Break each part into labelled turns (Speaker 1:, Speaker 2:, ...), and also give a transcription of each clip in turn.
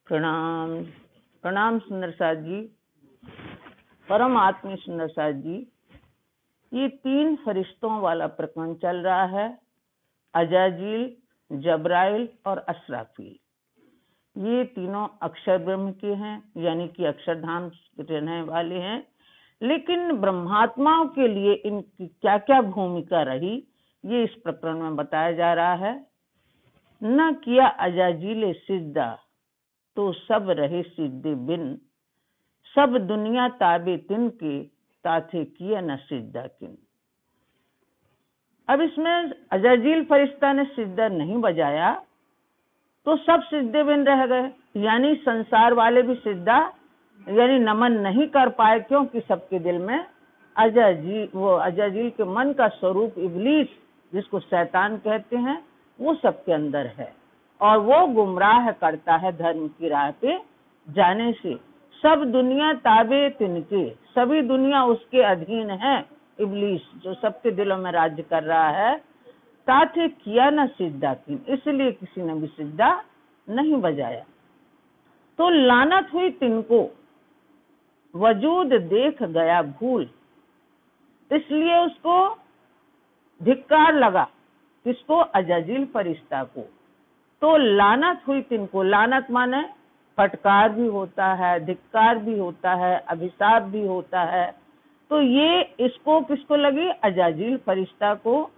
Speaker 1: प्रणाम प्रणाम सुंदर साथ जी, परम आत्मी सुंदर साथ जी। ये 3 फरिश्तों वाला प्रकरण चल रहा है, अजाजील, जब्राइल और असराफील। ये तीनों अक्षर ब्रह्म के हैं, यानी कि अक्षरधाम रहने वाले हैं। लेकिन ब्रह्मात्माओं के लिए इनकी क्या क्या भूमिका रही, ये इस प्रकरण में बताया जा रहा है। न किया अजाजील सिद्धा, तो सब रहे सिद्धि बिन, सब दुनिया ताबे तिनके, ताथे किया न सिद्धा किन। अब इसमें अजाजील फरिश्ता ने सिद्धा नहीं बजाया तो सब सिद्धे बिन रह गए, यानी संसार वाले भी सिद्धा यानी नमन नहीं कर पाए, क्योंकि सबके दिल में अजाजील के मन का स्वरूप इब्लीस, जिसको शैतान कहते हैं, वो सबके अंदर है और वो गुमराह करता है धर्म की राह पे जाने से। सब दुनिया ताबे तिनके, सभी दुनिया उसके अधीन है। इब्लीस जो सबके दिलों में राज्य कर रहा है, ताथे किया न सिद्धा किन, इसलिए किसी ने भी सिद्धा नहीं बजाया। तो लानत हुई तिनको, वजूद देख गया भूल, इसलिए उसको धिक्कार लगा। किसको? अजाजील फरिश्ता को। तो लानत हुई तिनको, लानत माने फटकार भी होता है, धिक्कार भी होता है, अभिशाप भी होता है। तो ये इसको किसको लगी? अजाजील फरिश्ता को।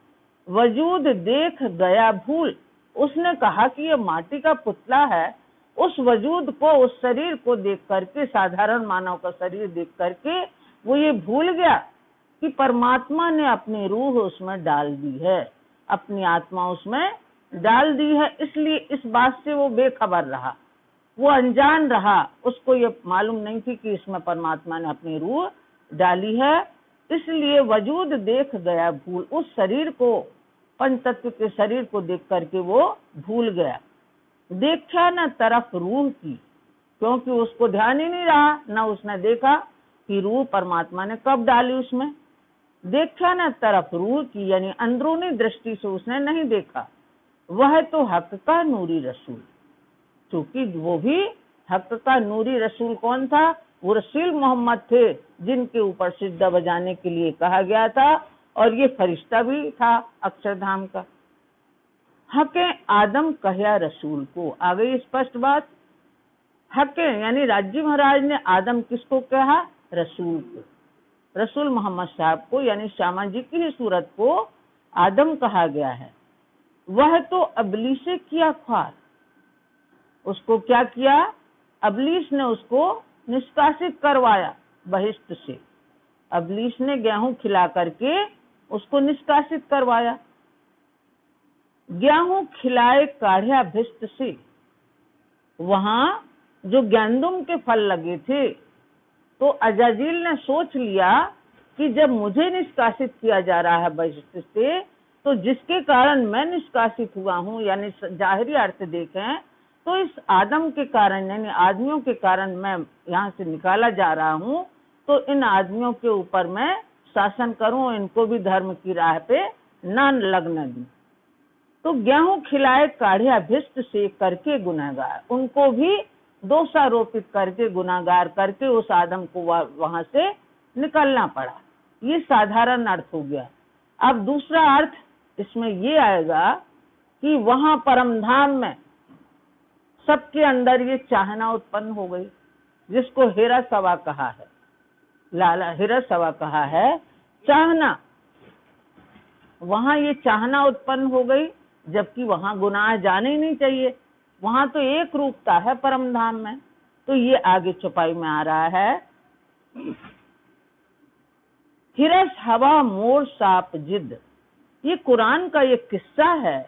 Speaker 1: वजूद देख गया भूल, उसने कहा कि ये माटी का पुतला है। उस वजूद को, उस शरीर को देख करके, साधारण मानव का शरीर देख करके वो ये भूल गया कि परमात्मा ने अपनी रूह उसमें डाल दी है, अपनी आत्मा उसमें डाल दी है। इसलिए इस बात से वो बेखबर रहा, वो अनजान रहा, उसको ये मालूम नहीं थी कि इसमें परमात्मा ने अपनी रूह डाली है। इसलिए वजूद देख गया भूल, उस शरीर को, पंचतत्व के शरीर को देख करके वो भूल गया। देखा न तरफ रूह की, क्योंकि उसको ध्यान ही नहीं रहा, न उसने देखा कि रूह परमात्मा ने कब डाली उसमें। देखा न तरफ रूह की, यानी अंदरूनी दृष्टि से उसने नहीं देखा। वह तो हक का नूरी रसूल, क्योंकि वो भी हक का नूरी रसूल कौन था? वो रसूल मोहम्मद थे, जिनके ऊपर सिद्धा बजाने के लिए कहा गया था, और ये फरिश्ता भी था अक्षरधाम का। हके आदम कहया रसूल को, आ गई स्पष्ट बात। हके यानी राज्य महाराज ने आदम किसको कहा? रसूल को, रसूल मोहम्मद साहब को, यानी श्यामा जी की ही सूरत को आदम कहा गया है। वह तो अबलीस से किया ख्वार, उसको क्या किया? अबलीस ने उसको निष्कासित करवाया बहिष्ट से। अबलीस ने गेहूं खिला करके उसको निष्कासित करवाया। गेहूं खिलाए काढ़िया भिष्ट से, वहां जो गैंदुम के फल लगे थे, तो अजाजील ने सोच लिया कि जब मुझे निष्कासित किया जा रहा है बहिष्ट से, तो जिसके कारण मैं निष्कासित हुआ हूँ, यानी जाहिरी अर्थ देखें तो इस आदम के कारण, यानी आदमियों के कारण मैं यहाँ से निकाला जा रहा हूँ, तो इन आदमियों के ऊपर मैं शासन करूं, इनको भी धर्म की राह पे न लगने दूं। तो गेहूं खिलाए काढ़िया भिष्ट से करके गुनाहगार, उनको भी दोषारोपित करके, गुनाहगार करके उस आदम को वहां से निकलना पड़ा। ये साधारण अर्थ हो गया। अब दूसरा अर्थ इसमें ये आएगा कि वहां परमधाम में सबके अंदर ये चाहना उत्पन्न हो गई, जिसको हेरा सवा कहा है, लाला हेरा सवा कहा है, चाहना। वहां ये चाहना उत्पन्न हो गई, जबकि वहां गुनाह जाने ही नहीं चाहिए। वहां तो एक रूपता है परमधाम में। तो ये आगे चौपाई में आ रहा है, हिरस हवा मोर साप जिद। ये कुरान का ये किस्सा है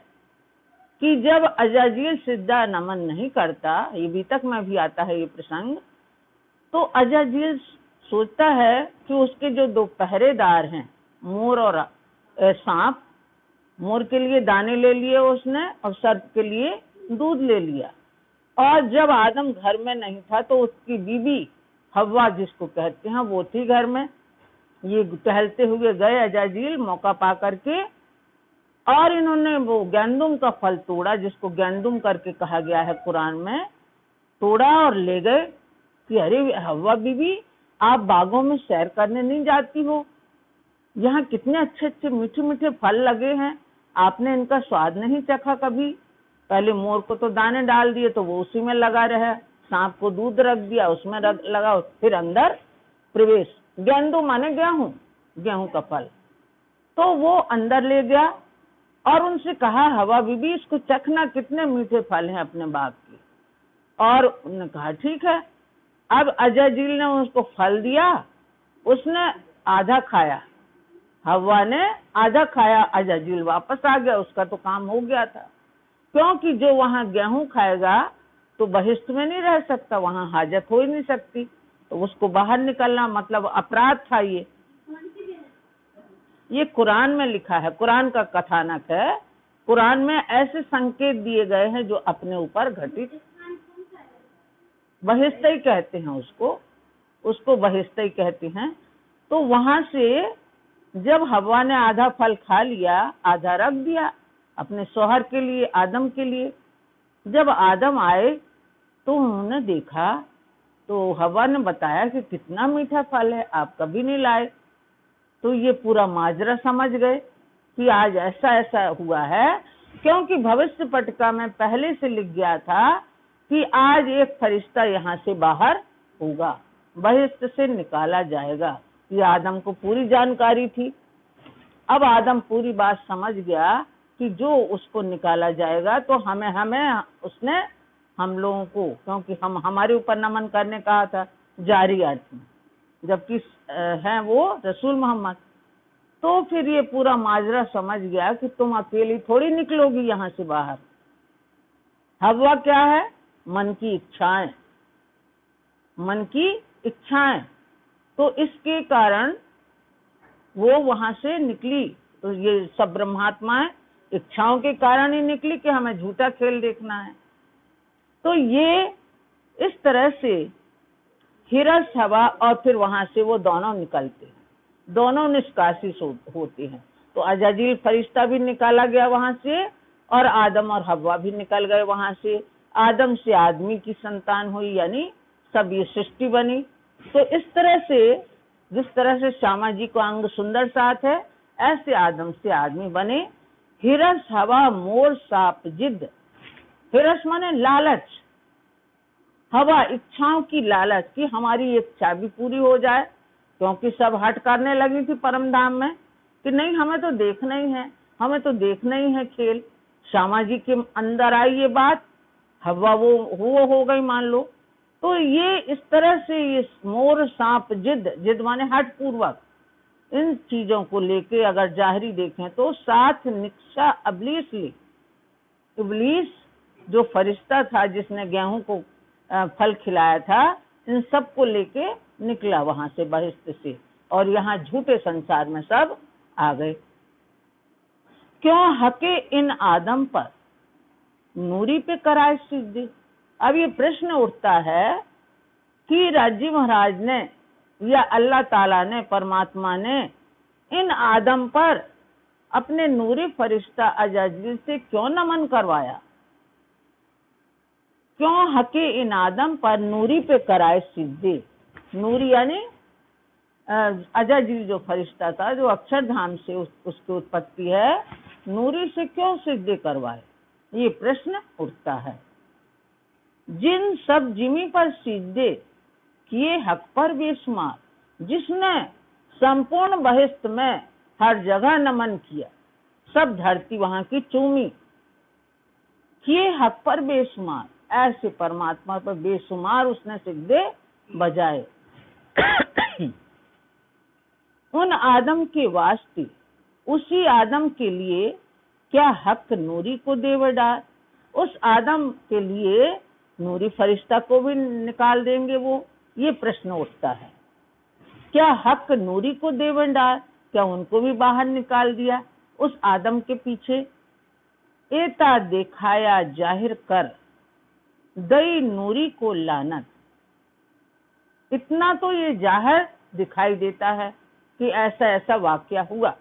Speaker 1: कि जब अजाजील सिद्धा नमन नहीं करता, ये बीतक में भी आता है ये प्रसंग, तो अजाजील सोचता है कि उसके जो 2 पहरेदार हैं, मोर और सांप, मोर के लिए दाने ले लिए उसने और सर्प के लिए दूध ले लिया। और जब आदम घर में नहीं था तो उसकी बीबी हव्वा जिसको कहते हैं वो थी घर में। ये टहलते हुए गए अजाजील मौका पा करके, और इन्होंने वो गैंदुम का फल तोड़ा, जिसको गैंदुम करके कहा गया है कुरान में, तोड़ा और ले गए कि अरे हव्वा बीबी, आप बागों में सैर करने नहीं जाती हो? यहाँ कितने अच्छे अच्छे मीठे मीठे फल लगे हैं, आपने इनका स्वाद नहीं चखा कभी? पहले मोर को तो दाने डाल दिए तो वो उसी में लगा रहा, सांप को दूध रख दिया उसमें लगा, फिर अंदर प्रवेश। गेंदू माने गेहूं, गेहूं का फल। तो वो अंदर ले गया और उनसे कहा, हवा बीबी इसको चखना, कितने मीठे फल हैं अपने बाग के। और उन्होंने कहा ठीक है। अब अजाजील ने उसको फल दिया, उसने आधा खाया, हवा ने आधा खाया, अजाजील वापस आ गया, उसका तो काम हो गया था। क्योंकि जो वहां गेहूं खाएगा तो बहिष्ठ में नहीं रह सकता, वहां हाजत हो ही नहीं सकती, तो उसको बाहर निकलना मतलब अपराध था। ये कुरान में लिखा है, कुरान का कथानक है। कुरान में ऐसे संकेत दिए गए हैं जो अपने ऊपर घटित, बहिष्ठ ही कहते हैं उसको बहिष्ठ ही कहते हैं। तो वहां से जब हवा ने आधा फल खा लिया, आधा रख दिया अपने शौहर के लिए, आदम के लिए। जब आदम आए तो उन्होंने देखा, तो हवा ने बताया कि कितना मीठा फल है, आप कभी नहीं लाए। तो ये पूरा माजरा समझ गए कि आज ऐसा ऐसा हुआ है, क्योंकि भविष्य पटका में पहले से लिख गया था कि आज एक फरिश्ता यहाँ से बाहर होगा, बहिष्ठ से निकाला जाएगा। ये आदम को पूरी जानकारी थी। अब आदम पूरी बात समझ गया कि जो उसको निकाला जाएगा तो हमें उसने हम लोगों को, क्योंकि हमारे ऊपर नमन करने कहा था जारी अर्थ में, जबकि हैं वो रसूल मोहम्मद। तो फिर ये पूरा माजरा समझ गया कि तुम अकेली थोड़ी निकलोगी यहाँ से बाहर। हवा क्या है? मन की इच्छाएं, मन की इच्छाएं। तो इसके कारण वो वहां से निकली। तो ये सब ब्रह्मात्माएं इच्छाओं के कारण ही निकली कि हमें झूठा खेल देखना है। तो ये इस तरह से हिरस हवा, और फिर वहां से वो दोनों निकलते हैं, दोनों निष्कासित होते हैं। तो अजाजील फरिश्ता भी निकाला गया वहां से, और आदम और हव्वा भी निकल गए वहां से। आदम से आदमी की संतान हुई, यानी सब ये सृष्टि बनी। तो इस तरह से, जिस तरह से श्यामा जी को अंग सुंदर साथ है, ऐसे आदम से आदमी बने। हिरस हवा मोर साप जिद। हिरस माने लालच, हवा इच्छाओं की लालच कि हमारी इच्छा भी पूरी हो जाए, क्योंकि सब हट करने लगी थी परम धाम में कि नहीं हमें तो देखना ही है, हमें तो देखना ही है खेल। श्यामा जी के अंदर आई ये बात, हवा वो हो गई मान लो। तो ये इस तरह से ये मोर सांप जिद, जिद माने हट पूर्वक, इन चीजों को लेके अगर जाहिरी देखें तो साथ निक्षा अबलीस ली। इबलीस जो फरिश्ता था जिसने गेहूं को फल खिलाया था, इन सब को लेके निकला वहां से बहिष्ठ से, और यहाँ झूठे संसार में सब आ गए। क्यों हके इन आदम पर नूरी पे कराए सिद्धि। अब ये प्रश्न उठता है कि राजी महाराज ने या अल्लाह ताला ने, परमात्मा ने इन आदम पर अपने नूरी फरिश्ता अजाजील से क्यों नमन करवाया? क्यों हके इन आदम पर नूरी पे कराए सिद्धि। नूरी यानी अजाजील जो फरिश्ता था, जो अक्षरधाम से उसकी उत्पत्ति है, नूरी से क्यों सिद्धि करवाए, ये प्रश्न उठता है। जिन सब जिमी पर सिद्धे किए हक पर बेशुमार, जिसने संपूर्ण बहिष्ठ में हर जगह नमन किया, सब धरती वहां की चूमी, किए हक पर बेशुमार, ऐसे परमात्मा पर बेशुमार उसने सिद्धे बजाए। उन आदम के वास्ते, उसी आदम के लिए क्या हक नूरी को देव डाल। उस आदम के लिए नूरी फरिश्ता को भी निकाल देंगे वो, ये प्रश्न उठता है। क्या हक नूरी को देवन डाल, क्या उनको भी बाहर निकाल दिया उस आदम के पीछे। एता दिखाया जाहिर कर दई नूरी को लानत। इतना तो ये जाहिर दिखाई देता है कि ऐसा ऐसा वाकया हुआ।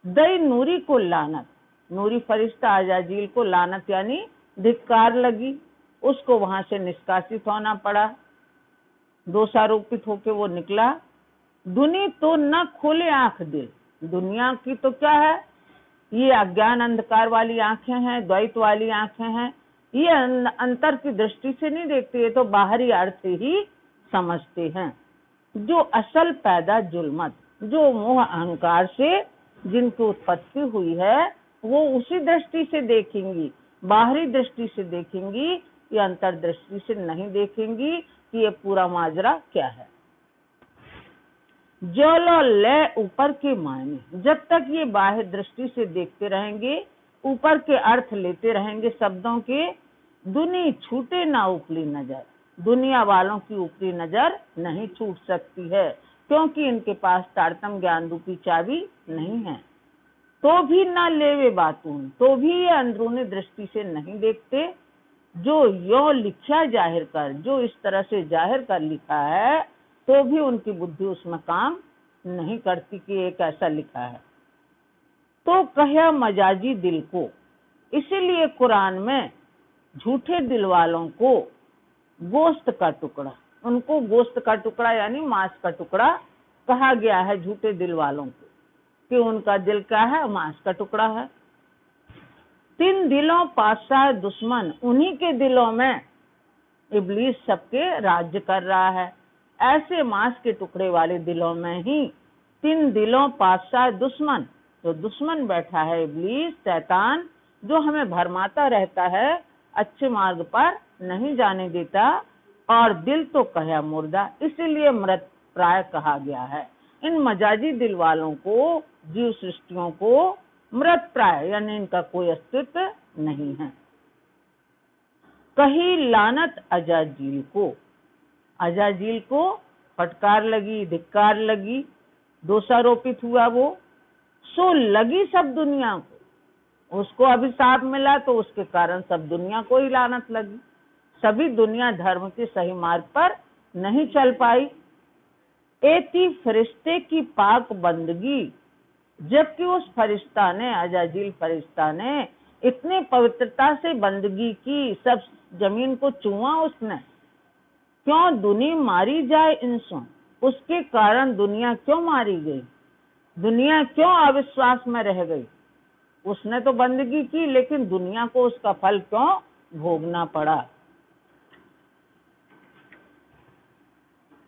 Speaker 1: दई नूरी को लानत, नूरी फरिश्ता अजाजील को लानत यानी धिक्कार लगी, उसको वहां से निष्कासित होना पड़ा, दोषारोपित होके वो निकला। दुनी तो न खोले आंख दिल, दुनिया की तो क्या है, ये अज्ञान अंधकार वाली आंखें हैं, द्वैत वाली आंखें हैं, ये अंतर की दृष्टि से नहीं देखते, ये तो बाहरी अर्थ ही समझते हैं। जो असल पैदा जुल्मत, जो मोह अहंकार से जिनकी उत्पत्ति हुई है वो उसी दृष्टि से देखेंगी, बाहरी दृष्टि से देखेंगी, ये अंतर दृष्टि से नहीं देखेंगी कि ये पूरा माजरा क्या है। जो लो ले ऊपर के मायने, जब तक ये बाह्य दृष्टि से देखते रहेंगे, ऊपर के अर्थ लेते रहेंगे शब्दों के, दुनी छूटे ना ऊपरी नजर, दुनिया वालों की ऊपरी नजर नहीं छूट सकती है, क्योंकि इनके पास तारतम्य ज्ञान रूपी चाबी नहीं है। तो भी ना लेवे बातून, तो भी ये अंदरूनी दृष्टि से नहीं देखते। जो यो लिखा जाहिर कर, जो इस तरह से जाहिर कर लिखा है, तो भी उनकी बुद्धि उसमें काम नहीं करती कि एक ऐसा लिखा है। तो कहे मजाजी दिल को, इसीलिए कुरान में झूठे दिल वालों को गोश्त का टुकड़ा, उनको गोश्त का टुकड़ा यानी मांस का टुकड़ा कहा गया है झूठे दिल वालों को, कि उनका दिल क्या है, मांस का टुकड़ा है। 3 दिलों पातशाह दुश्मन, उन्हीं के दिलों में इब्लीस सबके राज्य कर रहा है। ऐसे मांस के टुकड़े वाले दिलों में ही 3 दिलों पातशाह दुश्मन, तो दुश्मन बैठा है इब्लीस शैतान, जो हमें भरमाता रहता है, अच्छे मार्ग पर नहीं जाने देता, और दिल तो कहा मुर्दा, इसीलिए मृत प्राय कहा गया है। इन मजाजी दिल वालों को, जीव सृष्टियों को मृत प्राय यानी इनका कोई अस्तित्व नहीं है। कही लानत अजाजील को, अजाजील को फटकार लगी, धिक्कार लगी, दोषारोपित हुआ वो, सो लगी सब दुनिया को, उसको अभिशाप मिला तो उसके कारण सब दुनिया को ही लानत लगी। सभी दुनिया धर्म के सही मार्ग पर नहीं चल पाई। एती फरिश्ते की पाक बंदगी, जबकि उस फरिश्ता ने, अजाजील फरिश्ता ने इतनी पवित्रता से बंदगी की, सब जमीन को चूमा उसने। क्यों दुनिया मारी जाए इंसान, उसके कारण दुनिया क्यों मारी गई, दुनिया क्यों अविश्वास में रह गई। उसने तो बंदगी की, लेकिन दुनिया को उसका फल क्यों भोगना पड़ा।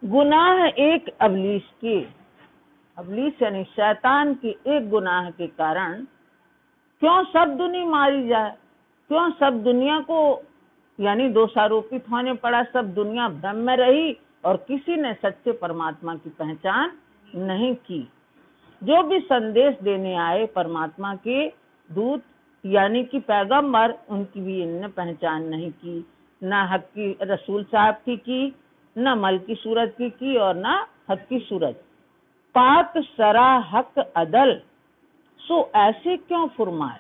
Speaker 1: गुनाह एक अबलीस की, अबलीस यानी शैतान की एक गुनाह के कारण क्यों सब दुनिया मारी जाए, क्यों सब दुनिया को यानी दोषारोपित होने पड़ा, सब दुनिया भ्रम में रही और किसी ने सच्चे परमात्मा की पहचान नहीं की। जो भी संदेश देने आए परमात्मा के दूत यानी कि पैगंबर, उनकी भी इनने पहचान नहीं की, ना हक की रसूल साहब की, ना मल की सूरत की और ना हक की सूरत। पाक सरा हक अदल, सो ऐसे क्यों फरमाए,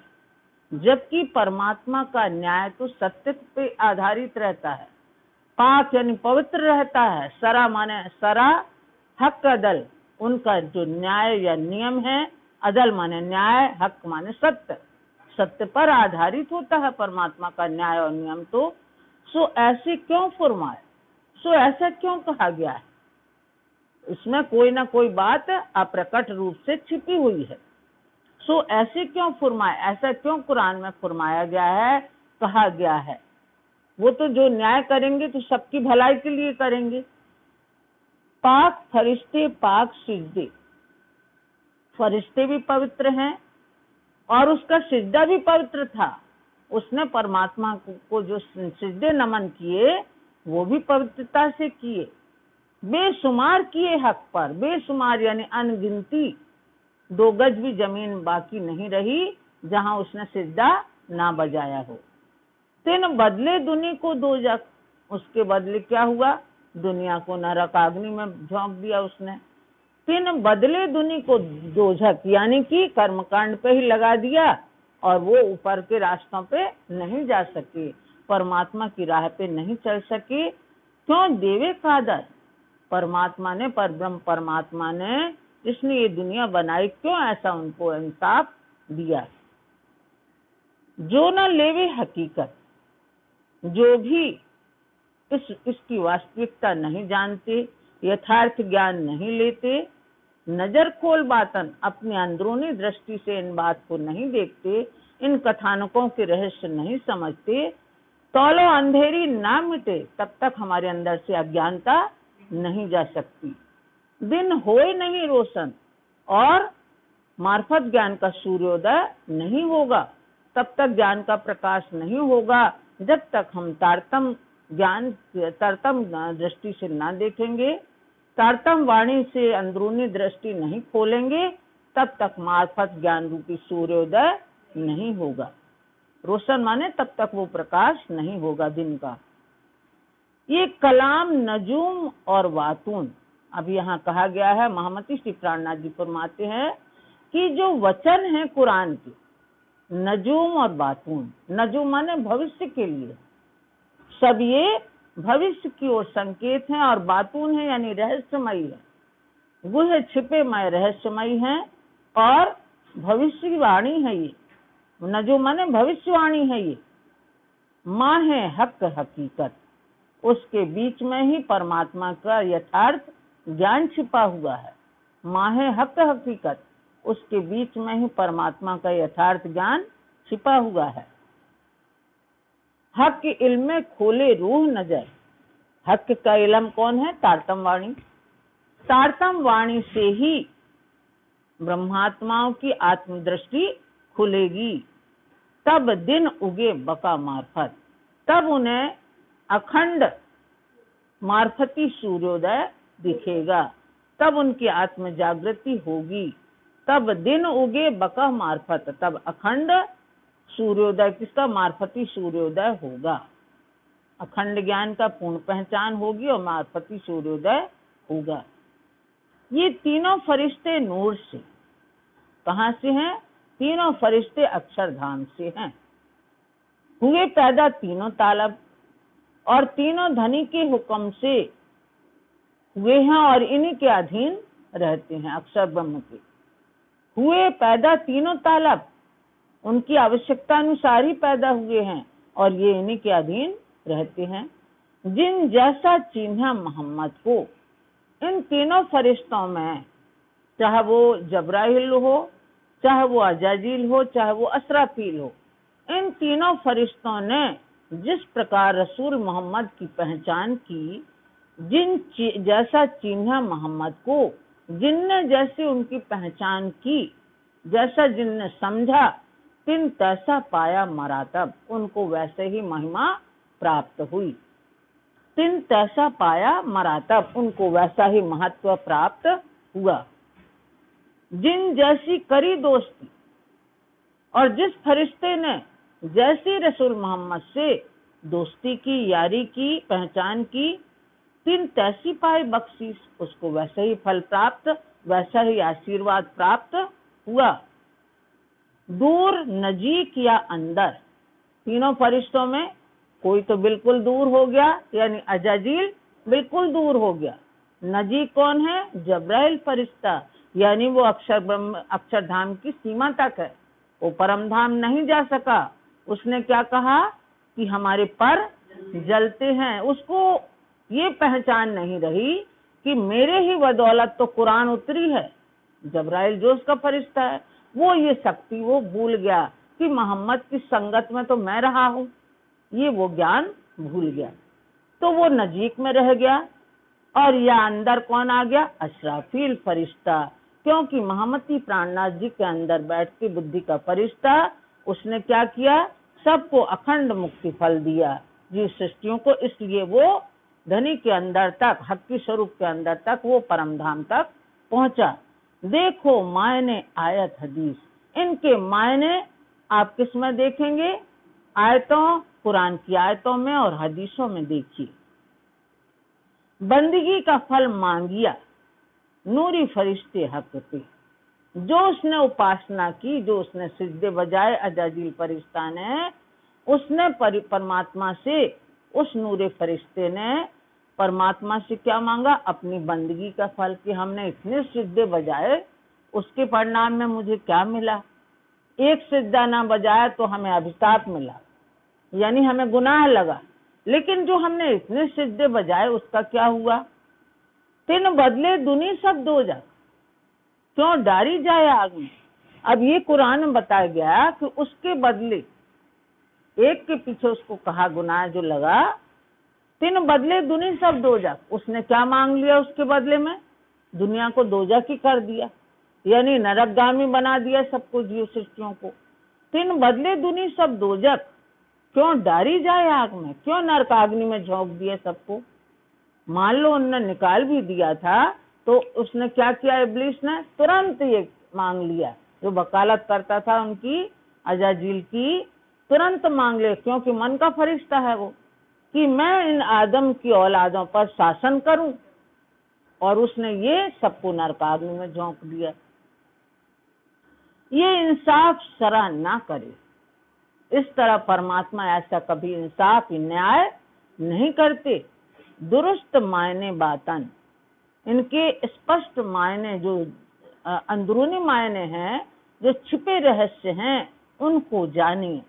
Speaker 1: जबकि परमात्मा का न्याय तो सत्य पे आधारित रहता है। पाक यानी पवित्र रहता है, सरा माने सरा, हक अदल उनका जो न्याय या नियम है, अदल माने न्याय, हक माने सत्य, सत्य पर आधारित होता है परमात्मा का न्याय और नियम। तो सो ऐसे क्यों फरमाए, सो ऐसा क्यों कहा गया है, इसमें कोई ना कोई बात अप्रकट रूप से छिपी हुई है। सो ऐसे क्यों फरमाए, ऐसा क्यों कुरान में फरमाया गया है, कहा गया है। वो तो जो न्याय करेंगे तो सबकी भलाई के लिए करेंगे। पाक फरिश्ते पाक सिजदे, फरिश्ते भी पवित्र हैं और उसका सिजदा भी पवित्र था। उसने परमात्मा को जो सिजदे नमन किए वो भी पवित्रता से किए, बेशुमार किए हक पर, बेशुमार यानी अनगिनती, 2 गज भी जमीन बाकी नहीं रही जहां उसने सिजदा ना बजाया हो। 3 बदले दुनिया को दोजख, उसके बदले क्या हुआ, दुनिया को नरक अग्नि में झोंक दिया उसने। 3 बदले दुनिया को दोजख यानी कि कर्मकांड पे ही लगा दिया और वो ऊपर के रास्तों पे नहीं जा सके, परमात्मा की राह पे नहीं चल सके। क्यों देवे कादर, परमात्मा ने, परब्रह्म परमात्मा ने, जिसने ये दुनिया बनाई, क्यों ऐसा उनको इंसाफ दिया। जो न लेवे हकीकत, जो भी इसकी वास्तविकता नहीं जानते, यथार्थ ज्ञान नहीं लेते, नजर खोल बातन, अपनी अंदरूनी दृष्टि से इन बात को नहीं देखते, इन कथानकों के रहस्य नहीं समझते, तौलो अंधेरी ना मिटे, तब तक हमारे अंदर से अज्ञानता नहीं जा सकती। दिन होए नहीं रोशन और मार्फत ज्ञान का सूर्योदय नहीं होगा, तब तक ज्ञान का प्रकाश नहीं होगा, जब तक हम तारतम दृष्टि से ना देखेंगे, तारतम वाणी से अंदरूनी दृष्टि नहीं खोलेंगे, तब तक मार्फत ज्ञान रूपी सूर्योदय नहीं होगा। रोशन माने तब तक वो प्रकाश नहीं होगा दिन का। ये कलाम नजूम और वातून, अब यहाँ कहा गया है, महामती श्री प्राणनाथ जी फरमाते हैं कि जो वचन है कुरान के, नजूम और बातून, नजूम माने भविष्य के लिए, सब ये भविष्य की ओर संकेत हैं, और बातून है यानी रहस्यमयी है, गुह छिपेमय रहस्यमयी है और भविष्यवाणी है। ये नजूम माने भविष्यवाणी है। ये माँ है हक हकीकत, उसके बीच में ही परमात्मा का यथार्थ ज्ञान छिपा हुआ है। माँ है हक हकीकत, उसके बीच में ही परमात्मा का यथार्थ ज्ञान छिपा हुआ है। हक के इल्म में खोले रूह नजर, हक का इल्म कौन है? तारतम वाणी। तारतम वाणी से ही ब्रह्मात्माओं की आत्मदृष्टि खुलेगी, तब दिन उगे बका मार्फत, तब उन्हें अखंड मार्फती सूर्योदय दिखेगा, तब उनकी आत्म जागृति होगी, तब दिन उगे बका मार्फत, तब अखंड सूर्योदय किसका? मार्फती सूर्योदय होगा। अखंड ज्ञान का पूर्ण पहचान होगी और मार्फती सूर्योदय होगा। ये तीनों फरिश्ते नूर से, कहाँ से हैं? तीनों फरिश्ते अक्षरधाम से हैं। हुए पैदा तीनों तालब और तीनों धनी के हुक्म से हुए हैं और इन्हीं के अधीन रहते हैं। अक्षर ब्रह्म के हुए पैदा तीनों तालब, उनकी आवश्यकता अनुसार ही पैदा हुए हैं और ये इन्हीं के अधीन रहते हैं। जिन जैसा चिन्हा मोहम्मद को, इन तीनों फरिश्तों में, चाहे वो जब्राइल हो, चाहे वो अजाजील हो, चाहे वो असराफील हो, इन तीनों फरिश्तों ने जिस प्रकार रसूल मोहम्मद की पहचान की, जिन जैसा चिन्हा मोहम्मद को, जिनने जैसे उनकी पहचान की, जैसा जिनने समझा, तिन तैसा पाया मरातब, उनको वैसे ही महिमा प्राप्त हुई। तिन तैसा पाया मरातब, उनको वैसा ही महत्व प्राप्त हुआ। जिन जैसी करी दोस्ती, और जिस फरिश्ते ने जैसी रसूल मोहम्मद से दोस्ती की, यारी की, पहचान की, तिन तैसी पाए बख्शीश, उसको वैसे ही फल प्राप्त, वैसा ही आशीर्वाद प्राप्त हुआ। दूर नजीक या अंदर, तीनों फरिश्तों में कोई तो बिल्कुल दूर हो गया, यानी अजाजील बिल्कुल दूर हो गया। नजीक कौन है? जब्राइल फरिश्ता, यानी वो अक्षरधाम की सीमा तक है, वो परम धाम नहीं जा सका। उसने क्या कहा कि हमारे पर जलते हैं। उसको ये पहचान नहीं रही कि मेरे ही बदौलत तो कुरान उतरी है। जब्राइल जो उसका फरिश्ता है, वो ये शक्ति वो भूल गया कि मोहम्मद की संगत में तो मैं रहा हूँ, ये वो ज्ञान भूल गया, तो वो नजीक में रह गया। और या अंदर कौन आ गया? अशराफील फरिश्ता, क्योंकि महामती प्राणनाथ जी के अंदर बैठ के बुद्धि का फरिश्ता, उसने क्या किया? सबको अखंड मुक्ति फल दिया जीव सृष्टियों को। इसलिए वो धनी के अंदर तक, हक्की स्वरूप के अंदर तक, वो परम धाम तक पहुंचा। देखो मायने आयत हदीस, इनके मायने आप किस में देखेंगे? आयतों, कुरान की आयतों में और हदीसों में देखिए। बंदगी का फल मांगिया नूरी फरिश्ते हक पे, जो उसने उपासना की, जो उसने सिजदे बजाए अजाजील फरिश्ता ने, उसने परमात्मा से, उस नूरे फरिश्ते ने परमात्मा से क्या मांगा? अपनी बंदगी का फल, कि हमने इतने सिद्धे बजाए, उसके परिणाम में मुझे क्या मिला? एक सिद्धा ना बजाया तो हमें अभिशाप मिला, यानी हमें गुनाह लगा। लेकिन जो हमने इतने सिद्धे बजाए उसका क्या हुआ? तिन बदले दुनी सब दो जा, क्यों डारी जाए आग में। अब ये कुरान में बताया गया कि उसके बदले, एक के पीछे उसको कहा गुनाह जो लगा, तिन बदले दुनी सब दो जा। उसने क्या मांग लिया उसके बदले में? दुनिया को दोजख ही कर दिया, यानी नरकगामी बना दिया सबको, जीव सृष्टियों को। तिन बदले दुनी सब दोजख, क्यों डारी जाए आग में, क्यों नरकाग्नि में झोंक दिया सबको। मान लो उन्होंने निकाल भी दिया था तो उसने क्या किया? इब्लीस ने तुरंत ये मांग लिया, जो वकालत करता था उनकी, अजाजील की, तुरंत मांग लिया, क्योंकि मन का फरिश्ता है वो, कि मैं इन आदम की औलादों पर शासन करूं, और उसने ये सबको नरकाग्नि में झोंक दिया। ये इंसाफ शरा ना करे, इस तरह परमात्मा ऐसा कभी इंसाफ न्याय नहीं करते। दुरुस्त मायने बातन, इनके स्पष्ट मायने, जो अंदरूनी मायने हैं, जो छिपे रहस्य हैं, उनको जानिए।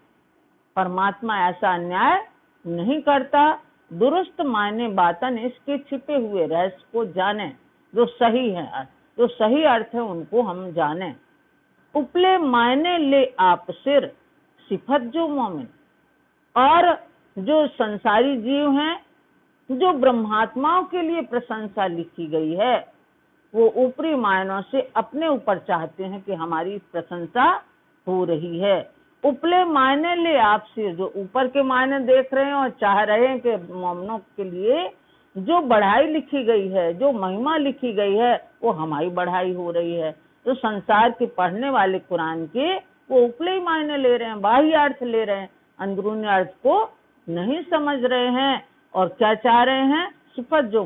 Speaker 1: परमात्मा ऐसा अन्याय नहीं करता। दुरुस्त मायने बातन, इसके छिपे हुए रहस्य को जाने, जो सही है, जो सही अर्थ है, उनको हम जाने। उपले मायने ले आप सिर सिफत जो मोमिन, और जो संसारी जीव हैं, जो ब्रह्मात्माओं के लिए प्रशंसा लिखी गई है, वो ऊपरी मायनों से अपने ऊपर चाहते हैं कि हमारी प्रशंसा हो रही है। उपले मायने ले आप सिर, जो ऊपर के मायने देख रहे हैं और चाह रहे हैं कि मोमिनों के लिए जो बढ़ाई लिखी गई है, जो महिमा लिखी गई है, वो हमारी बढ़ाई हो रही है। जो संसार के पढ़ने वाले कुरान के, वो उपले मायने ले रहे हैं, बाह्य अर्थ ले रहे हैं, अंदरूनी अर्थ को नहीं समझ रहे हैं। और क्या चाह रहे हैं? सिफत जो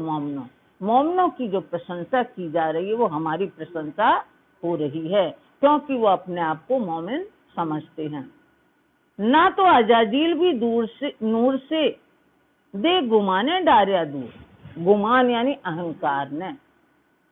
Speaker 1: मोमिनों की जो प्रशंसा की जा रही है, वो हमारी प्रशंसा हो रही है, क्योंकि वो अपने आप को मोमिन समझते हैं। ना तो अजाजील भी नूर से दे गुमाने डारिया दूर। गुमान यानी अहंकार ने,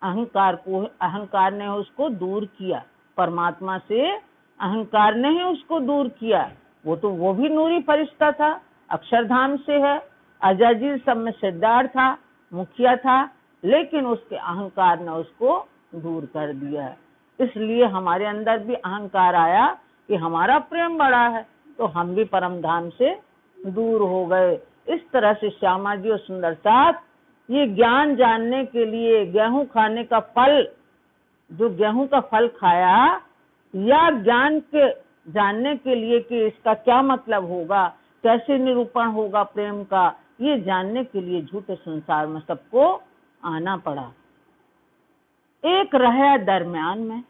Speaker 1: अहंकार ने उसको दूर किया, परमात्मा से अहंकार ने ही उसको दूर किया। वो भी नूरी फरिश्ता था, अक्षरधाम से है। अजाजील सब में सिद्धार्थ था, मुखिया था, लेकिन उसके अहंकार ने उसको दूर कर दिया। इसलिए हमारे अंदर भी अहंकार आया कि हमारा प्रेम बड़ा है, तो हम भी परम धाम से दूर हो गए। इस तरह से श्यामा जी और सुंदर साथ ये ज्ञान जानने के लिए, गेहूं खाने का फल, जो गेहूं का फल खाया, या ज्ञान के जानने के लिए कि इसका क्या मतलब होगा, कैसे निरूपण होगा प्रेम का, ये जानने के लिए झूठे संसार में सबको आना पड़ा। एक रहा दरमियान में,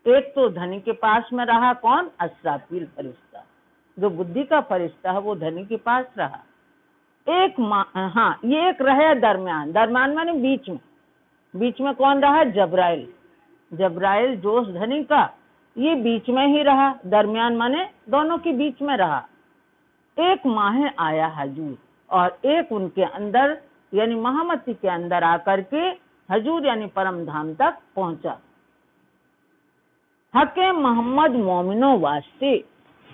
Speaker 1: एक तो धनी के पास में रहा, कौन? अस्राफील फरिश्ता, जो बुद्धि का फरिश्ता है, वो धनी के पास रहा। ये एक रहा दरमियान, दरमियान माने बीच में। बीच में कौन रहा? जब्राइल। जब्राइल जोश धनी का, ये बीच में ही रहा, दरमियान माने दोनों के बीच में रहा। एक माह आया हजूर, और एक उनके अंदर यानी महामती के अंदर आकर के हजूर यानी परम धाम तक पहुंचा। हके मोहम्मद मोमिनो वास्ते,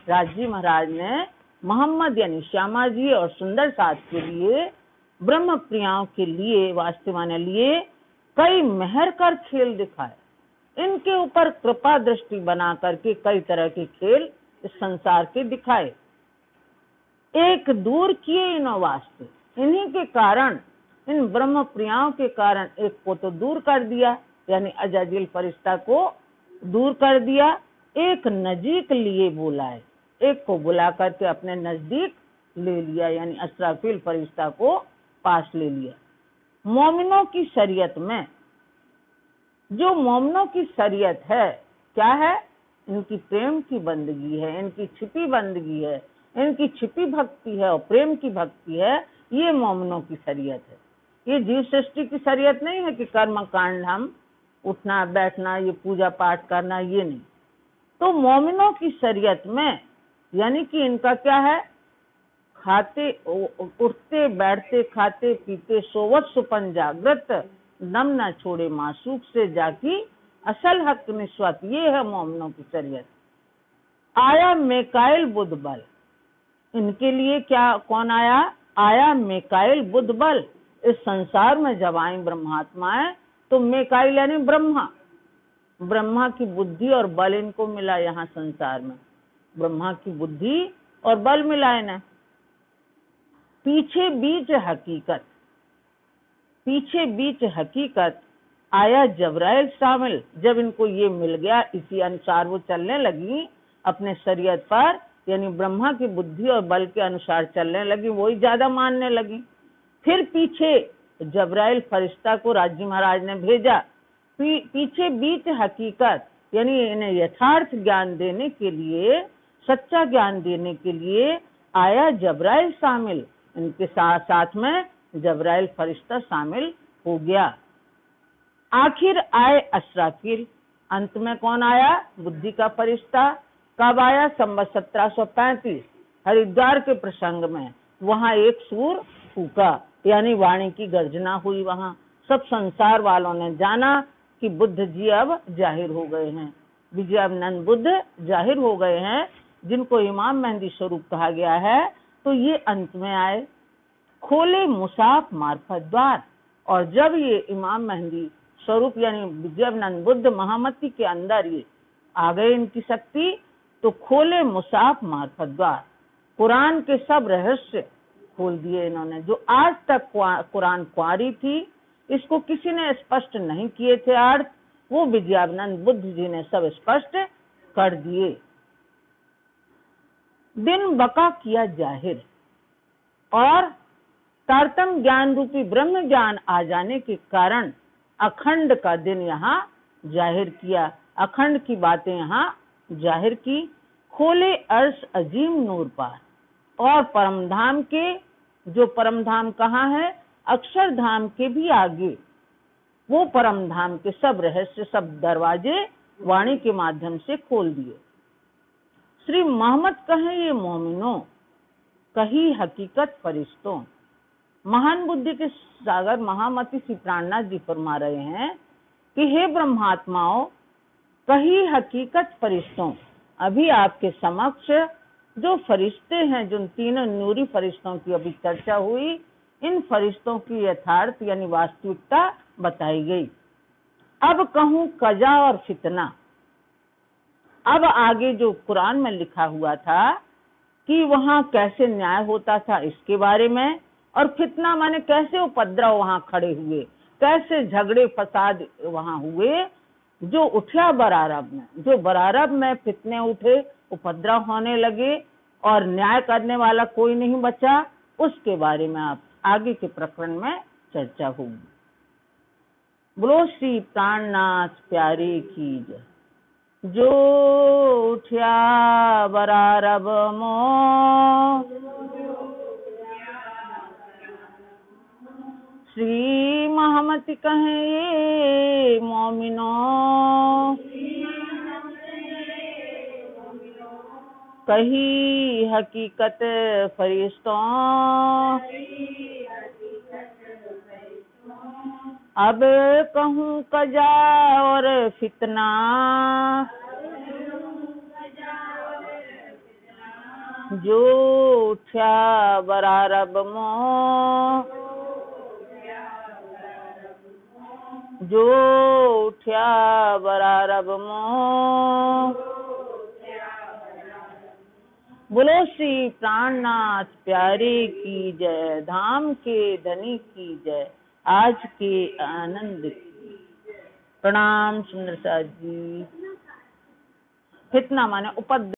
Speaker 1: राजी महाराज ने मोहम्मद यानी श्यामा जी और सुंदर साथ के लिए, ब्रह्म प्रियाओं के लिए, वास्ते माने लिए, कई मेहर कर खेल दिखाए। इनके ऊपर कृपा दृष्टि बना करके कई तरह के खेल इस संसार के दिखाए। एक दूर किए इनो वास्ते, इन्हीं के कारण, इन ब्रह्म प्रियाओं के कारण एक को तो दूर कर दिया, यानी अजाजिल फरिश्ता को दूर कर दिया। एक नजीक लिए बुलाए, एक को बुला करके अपने नजदीक ले लिया, यानी अस्राफील फरिश्ता को पास ले लिया। मोमिनों की शरीयत में, जो मोमिनों की शरीयत है, क्या है? इनकी प्रेम की बंदगी है, इनकी छिपी बंदगी है, इनकी छिपी भक्ति है और प्रेम की भक्ति है। ये मोमिनों की शरीयत है। ये जीव सृष्टि की शरीयत नहीं है कि कर्म कांड, हम उठना बैठना, ये पूजा पाठ करना, ये नहीं। तो मोमिनों की शरीयत में, यानी कि इनका क्या है? खाते उठते बैठते खाते पीते सोवत सुपन जागृत दम न छोड़े मासूक से जाकी असल हक निस्वत। ये है मोमिनों की शरीयत। आया मेकाइल बुध बल, इनके लिए क्या कौन आया? आया मेकाइल बुध बल। इस संसार में जब आई ब्रह्मात्माएं तो मेकाइल यानी ब्रह्मा, ब्रह्मा की बुद्धि और बल इनको मिला। यहाँ संसार में ब्रह्मा की बुद्धि और बल मिला इन्हें। पीछे बीच हकीकत, पीछे बीच हकीकत आया जबराइल शामिल। जब इनको ये मिल गया इसी अनुसार वो चलने लगी अपने शरीयत पर, यानी ब्रह्मा की बुद्धि और बल के अनुसार चलने लगी, वही ज्यादा मानने लगी। फिर पीछे जबराइल फरिश्ता को राजी महाराज ने भेजा। पीछे बीच हकीकत यानी इन्हें यथार्थ ज्ञान देने के लिए, सच्चा ज्ञान देने के लिए आया जबराइल शामिल। इनके साथ साथ में जबराइल फरिश्ता शामिल हो गया। आखिर आए असराफिल, अंत में कौन आया? बुद्धि का फरिश्ता। कब आया? संवत 1735 हरिद्वार के प्रसंग में। वहां एक सूर फूका यानी वाणी की गर्जना हुई। वहां सब संसार वालों ने जाना कि बुद्ध जी अब जाहिर हो गए हैं, विजयानंद बुद्ध जाहिर हो गए हैं, जिनको इमाम मेहंदी स्वरूप कहा गया है। तो ये अंत में आए, खोले मुसाफ मार्फत द्वार। और जब ये इमाम मेहंदी स्वरूप यानी विजयानंद बुद्ध महामती के अंदर ये आ गए इनकी शक्ति, तो खोले मुसाफ मार्फत द्वार, कुरान के सब रहस्य खोल दिए इन्होंने। जो आज तक कुरान कुंवारी थी, इसको किसी ने स्पष्ट नहीं किए थे अर्थ, वो विजयानंद बुद्ध जी ने सब स्पष्ट कर दिए। दिन बका किया जाहिर, और तारतम ज्ञान रूपी ब्रह्म ज्ञान आ जाने के कारण अखंड का दिन यहाँ जाहिर किया, अखंड की बातें यहाँ जाहिर की। खोले अर्श अजीम नूर पार, और परमधाम के, जो परमधाम कहाँ है? अक्षरधाम के भी आगे, वो परमधाम के सब रहस्य, सब दरवाजे वाणी के माध्यम से खोल दिए। श्री मोहम्मद कहे ये मोमिनों, कही हकीकत फरिश्तों। महान बुद्धि के सागर महामती श्री प्राणनाथ जी फरमा रहे हैं कि हे ब्रह्मात्माओं, कही हकीकत फरिश्तों। अभी आपके समक्ष जो फरिश्ते हैं, जो तीनों नूरी फरिश्तों की अभी चर्चा हुई, इन फरिश्तों की यथार्थ यानी वास्तविकता बताई गई। अब कहूँ कजा और फितना। अब आगे जो कुरान में लिखा हुआ था कि वहाँ कैसे न्याय होता था इसके बारे में, और फितना माने कैसे उपद्रव वहाँ खड़े हुए, कैसे झगड़े फसाद वहाँ हुए, जो उठा बरारब में, जो बरारब में फितने उठे, उपद्रव होने लगे और न्याय करने वाला कोई नहीं बचा, उसके बारे में आप आगे के प्रकरण में चर्चा होगी। बोलो श्री प्राणनाथ प्यारे की जय। जो उठा बरारब मों, श्री महामती कहे ये मोमिनों, कही हकीकत फरिश्तों। अब कहूँ कजा और फितना, जो उठा बरारब मों, जो उठा बरारब मों। बोलो श्री प्राणनाथ प्यारे की जय, धाम के धनी की जय, आज के आनंद की। प्रणाम सुंदर साथ जी। फितना माने उपद्रव।